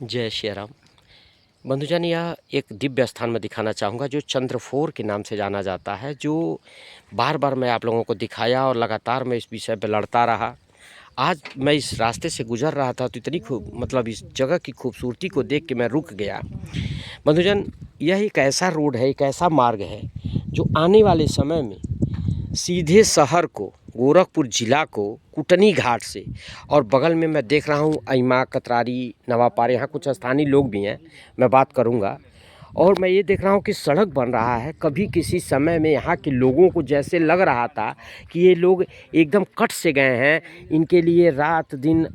जय श्री राम। बंधुजन, यह एक दिव्य स्थान में दिखाना चाहूँगा जो चंद्रफोर के नाम से जाना जाता है, जो बार बार मैं आप लोगों को दिखाया और लगातार मैं इस विषय पे लड़ता रहा। आज मैं इस रास्ते से गुजर रहा था तो इतनी खूब इस जगह की खूबसूरती को देख के मैं रुक गया। बंधुजन, यह एक ऐसा रोड है, एक ऐसा मार्ग है जो आने वाले समय में सीधे शहर को, गोरखपुर ज़िला को कुटनी घाट से, और बगल में मैं देख रहा हूँ अइमा, कतरारी, नवापारे, यहाँ कुछ स्थानीय लोग भी हैं, मैं बात करूँगा। और मैं ये देख रहा हूँ कि सड़क बन रहा है। कभी किसी समय में यहाँ के लोगों को जैसे लग रहा था कि ये लोग एकदम कट से गए हैं, इनके लिए रात दिन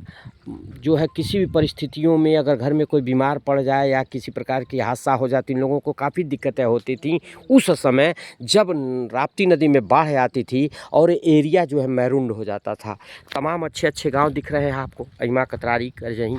जो है किसी भी परिस्थितियों में अगर घर में कोई बीमार पड़ जाए या किसी प्रकार की हादसा हो जाती, इन लोगों को काफ़ी दिक्कतें होती थी उस समय जब राप्ती नदी में बाढ़ आती थी और एरिया जो है मैरून हो जाता था। तमाम अच्छे अच्छे गांव दिख रहे हैं आपको, अइमा, कतरारी, करजही,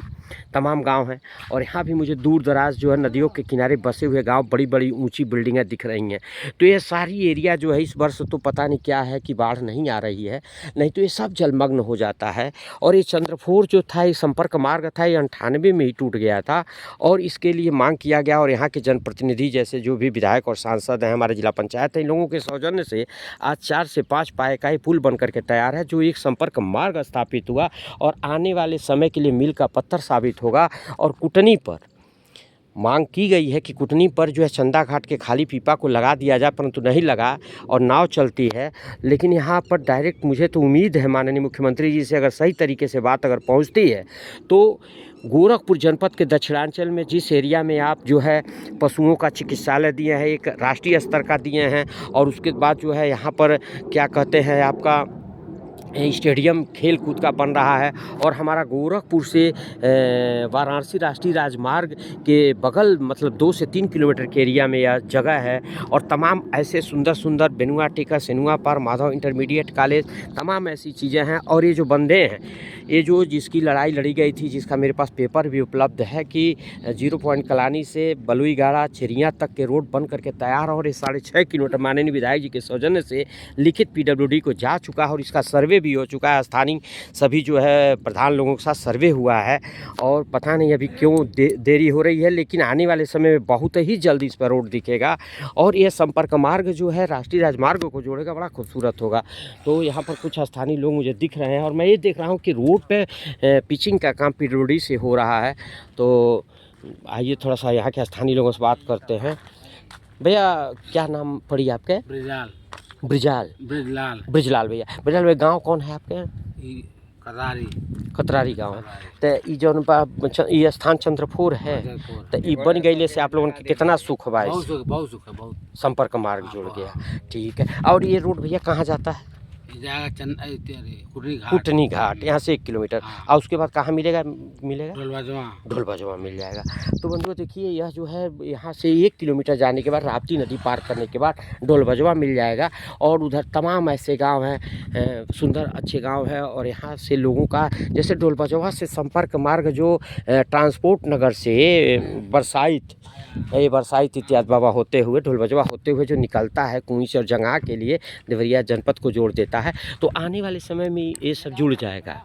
तमाम गांव हैं। और यहाँ भी मुझे दूर दराज जो है नदियों के किनारे बसे हुए गांव, बड़ी बड़ी ऊंची बिल्डिंगें दिख रही हैं। तो ये सारी एरिया जो है इस वर्ष तो पता नहीं क्या है कि बाढ़ नहीं आ रही है, नहीं तो ये सब जलमग्न हो जाता है। और ये चंद्रफोर जो था, ये संपर्क मार्ग था, ये 98 में ही टूट गया था और इसके लिए मांग किया गया। और यहाँ के जनप्रतिनिधि जैसे जो भी विधायक और सांसद हैं, हमारे जिला पंचायत है, इन लोगों के सौजन्य से आज 4 से 5 पाए का ही पुल बन करके तैयार है, जो एक संपर्क मार्ग स्थापित हुआ और आने वाले समय के लिए मील का पत्थर साबित होगा। और कुटनी पर मांग की गई है कि कुटनी पर जो है चंदा घाट के खाली पीपा को लगा दिया जाए, परंतु नहीं लगा और नाव चलती है। लेकिन यहाँ पर डायरेक्ट मुझे तो उम्मीद है माननीय मुख्यमंत्री जी से, अगर सही तरीके से बात अगर पहुँचती है तो गोरखपुर जनपद के दक्षिणांचल में जिस एरिया में आप जो है पशुओं का चिकित्सालय दिए हैं, एक राष्ट्रीय स्तर का दिए हैं, और उसके बाद जो है यहाँ पर क्या कहते हैं आपका स्टेडियम खेल कूद का बन रहा है। और हमारा गोरखपुर से वाराणसी राष्ट्रीय राजमार्ग के बगल 2 से 3 किलोमीटर के एरिया में यह जगह है। और तमाम ऐसे सुंदर सुंदर बेनुआ टीका, सेनुआ पार, माधव इंटरमीडिएट कॉलेज, तमाम ऐसी चीज़ें हैं। और ये जो बंदे हैं, ये जो जिसकी लड़ाई लड़ी गई थी, जिसका मेरे पास पेपर भी उपलब्ध है कि 0 पॉइंट कलानी से बलुईगाड़ा चिड़िया तक के रोड बन करके तैयार, और ये 6.5 किलोमीटर माननीय विधायक जी के सौजन्य से लिखित PWD को जा चुका है और इसका सर्वे भी हो चुका है। स्थानीय सभी जो है प्रधान लोगों के साथ सर्वे हुआ है और पता नहीं अभी क्यों देरी हो रही है, लेकिन आने वाले समय में बहुत ही जल्दी इस पर रोड दिखेगा। और यह संपर्क मार्ग जो है राष्ट्रीय राजमार्ग को जोड़ेगा, बड़ा खूबसूरत होगा। तो यहाँ पर कुछ स्थानीय लोग मुझे दिख रहे हैं और मैं ये देख रहा हूँ कि रोड पे पिचिंग का काम PWD से हो रहा है। तो आइए थोड़ा सा यहाँ के स्थानीय लोगों से बात करते हैं। भैया, क्या नाम पड़ी आपके? ब्रिजाल। ब्रिजाल, ब्रिजलाल। ब्रिजलाल भैया। ब्रिजलाल भैया, गाँव कौन है आपके? कतरारी। कतरारी गाँव है। तो जौन ये स्थान चंद्रफोर है, तो ये बन गई से आप लोगों के कितना सुख बा? बहुत सुख, बहुत सुख है, बहुत। संपर्क मार्ग जुड़ गया, ठीक है। और ये रोड भैया कहाँ जाता है? कुटनी घाट, यहाँ से 1 किलोमीटर। और उसके बाद कहाँ मिलेगा? ढोलबजवा मिल जाएगा। तो बंधुओं देखिए, यह जो है यहाँ से 1 किलोमीटर जाने के बाद राप्ती नदी पार करने के बाद ढोलबजवा मिल जाएगा। और उधर तमाम ऐसे गांव हैं, सुंदर अच्छे गांव हैं। और यहाँ से लोगों का जैसे ढोलबजवा से संपर्क मार्ग जो ट्रांसपोर्ट नगर से बरसाइत इत्यादि बाबा होते हुए, ढोलबजवा होते हुए जो निकलता है कुई से और जंगा के लिए देवरिया जनपद को जोड़ देता है, तो आने वाले समय में ये सब जुड़ जाएगा।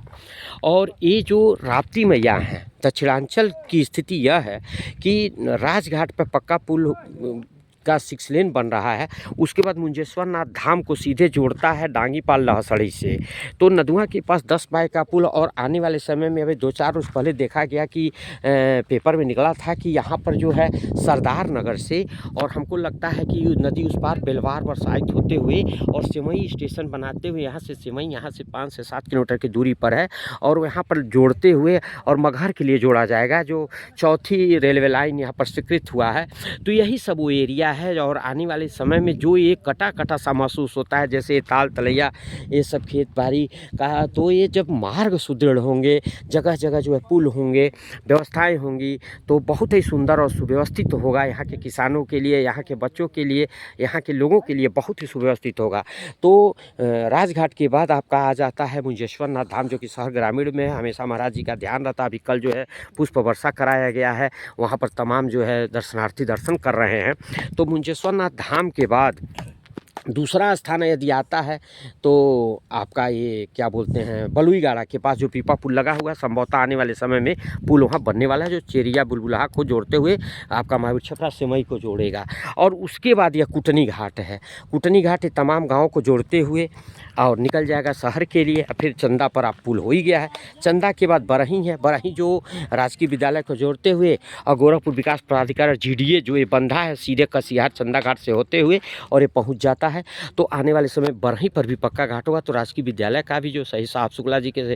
और ये जो राप्ती मैया हैं, दक्षिणांचल की स्थिति यह है कि राजघाट पर पक्का पुल का 6 लेन बन रहा है। उसके बाद मुंजेश्वर नाथ धाम को सीधे जोड़ता है डांगीपाल लहसड़ी से। तो नदुआ के पास 10 पाए का पुल। और आने वाले समय में अभी 2-4 रोज़ पहले देखा गया कि पेपर में निकला था कि यहाँ पर जो है सरदार नगर से, और हमको लगता है कि नदी उस पार बेलवार बरसाइत होते हुए और सिमई स्टेशन बनाते हुए, यहाँ से सिमई यहाँ से 5 से 7 किलोमीटर की दूरी पर है, और यहाँ पर जोड़ते हुए और मगहर के लिए जोड़ा जाएगा, जो 4थी रेलवे लाइन यहाँ पर स्वीकृत हुआ है। तो यही सब वो एरिया है। और आने वाले समय में जो ये कटा कटा सा महसूस होता है, जैसे ताल तलैया, ये सब खेत बाड़ी का, तो ये जब मार्ग सुदृढ़ होंगे, जगह जगह जो है पुल होंगे, व्यवस्थाएं होंगी, तो बहुत ही सुंदर और सुव्यवस्थित होगा। यहाँ के किसानों के लिए, यहाँ के बच्चों के लिए, यहाँ के लोगों के लिए बहुत ही सुव्यवस्थित होगा। तो राजघाट के बाद आपका आ जाता है मुंजेश्वर नाथ धाम, जो कि शहर ग्रामीण में है। हमेशा महाराज जी का ध्यान रहता है। अभी कल जो है पुष्प वर्षा कराया गया है, वहाँ पर तमाम जो है दर्शनार्थी दर्शन कर रहे हैं। तो मुंजेश्वर नाथ धाम के बाद दूसरा स्थान यदि आता है तो आपका ये क्या बोलते हैं बलुईगाड़ा के पास जो पीपा पुल लगा हुआ है, संभवतः आने वाले समय में पुल वहाँ बनने वाला है जो चेरिया बुलबुलाहा को जोड़ते हुए आपका महावीर छपरा सिमई को जोड़ेगा। और उसके बाद यह कुटनी घाट है। कुटनी घाट ये तमाम गाँव को जोड़ते हुए और निकल जाएगा शहर के लिए। फिर चंदा पर आप पुल हो ही गया है। चंदा के बाद बरही है, बरही जो राजकीय विद्यालय को जोड़ते हुए और गोरखपुर विकास प्राधिकरण GDA जो ये बंधा है सीधे कसिहार चंदा घाट से होते हुए और ये पहुंच जाता है। तो आने वाले समय बरही पर भी पक्का घाट होगा। तो राजकीय विद्यालय का भी जो सही साहब शुक्ला जी के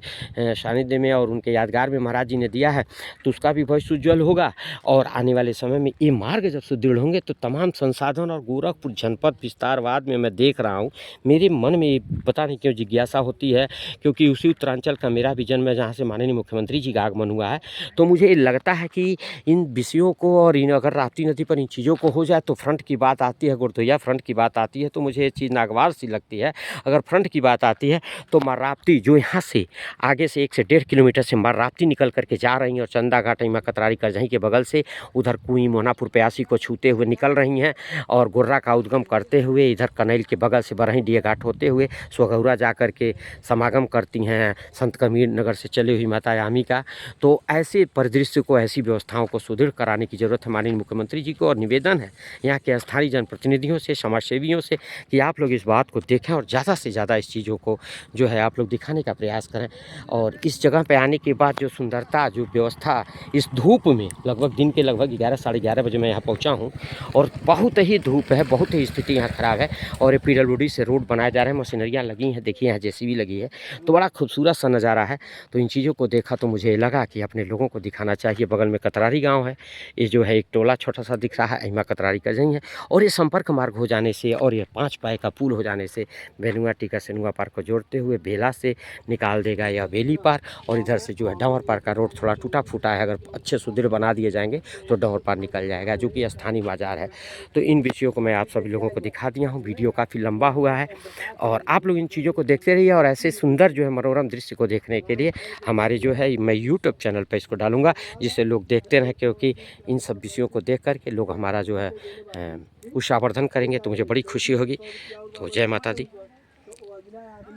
सानिध्य में और उनके यादगार में महाराज जी ने दिया है तो उसका भी भविष्य उज्ज्वल होगा। और आने वाले समय में ये मार्ग जब सुदृढ़ होंगे तो तमाम संसाधन और गोरखपुर जनपद विस्तारवाद में मैं देख रहा हूँ, मेरे मन में पता नहीं क्यों जिज्ञासा होती है, क्योंकि उसी उत्तरांचल का मेरा भी जन्म है जहाँ से माननीय मुख्यमंत्री जी का आगमन हुआ है। तो मुझे लगता है कि इन विषयों को और इन अगर राप्ती नदी पर इन चीज़ों को हो जाए तो फ्रंट की बात आती है, गुरधोइया फ्रंट की बात आती है तो मुझे ये चीज़ नागवार सी लगती है। अगर फ्रंट की बात आती है तो राप्ती जो यहाँ से आगे से 1 से 1.5 किलोमीटर से राप्ती निकल करके जा रही हैं और चंदा घाट हिमा कतरारी करजहीं के बगल से उधर कुई मोहनापुर प्यासी को छूते हुए निकल रही हैं और गोर्रा का उद्गम करते हुए इधर कनैल के बगल से बरही डीह घाट होते हुए स्वगौरा जा कर के समागम करती हैं संत कबीर नगर से चली हुई माता यामी का। तो ऐसे परिदृश्य को, ऐसी व्यवस्थाओं को सुदृढ़ कराने की ज़रूरत है माननीय मुख्यमंत्री जी को। और निवेदन है यहाँ के स्थानीय जनप्रतिनिधियों से, समाजसेवियों से कि आप लोग इस बात को देखें और ज़्यादा से ज़्यादा इस चीज़ों को जो है आप लोग दिखाने का प्रयास करें। और इस जगह पे आने के बाद जो सुंदरता, जो व्यवस्था, इस धूप में लगभग दिन के लगभग 11 साढ़े 11 बजे मैं यहाँ पहुँचा हूँ और बहुत ही धूप है, बहुत ही स्थिति यहाँ ख़राब है। और ये PWD से रोड बनाए जा रहे हैं, मशीनरियाँ लगी हैं, देखिए यहाँ JCB लगी है, तो बड़ा खूबसूरत सा नज़ारा है। तो इन चीज़ों को देखा तो मुझे लगा कि अपने लोगों को दिखाना चाहिए। बगल में कतरारी गाँव है, ये जो है एक टोला छोटा सा दिख रहा है, हिमा कतरारी करजहीं है। और ये संपर्क मार्ग हो जाने से और ये 5 पाए का पुल हो जाने से बेनुआ टीका सेनुआ पार को जोड़ते हुए बेला से निकाल देगा यह बेली पार। और इधर से जो है डांवर पार का रोड थोड़ा टूटा फूटा है, अगर अच्छे सुदृढ़ बना दिए जाएंगे तो डांवर पार निकल जाएगा जो कि स्थानीय बाजार है। तो इन विषयों को मैं आप सभी लोगों को दिखा दिया हूँ। वीडियो काफ़ी लंबा हुआ है और आप लोग इन चीज़ों को देखते रहिए। और ऐसे सुंदर जो है मनोरम दृश्य को देखने के लिए हमारे जो है मैं यूट्यूब चैनल पर इसको डालूँगा जिससे लोग देखते रहें, क्योंकि इन सब विषयों को देख करके लोग हमारा जो है उत्साहवर्धन करेंगे तो मुझे बड़ी खुशी होगी। तो जय माता दी।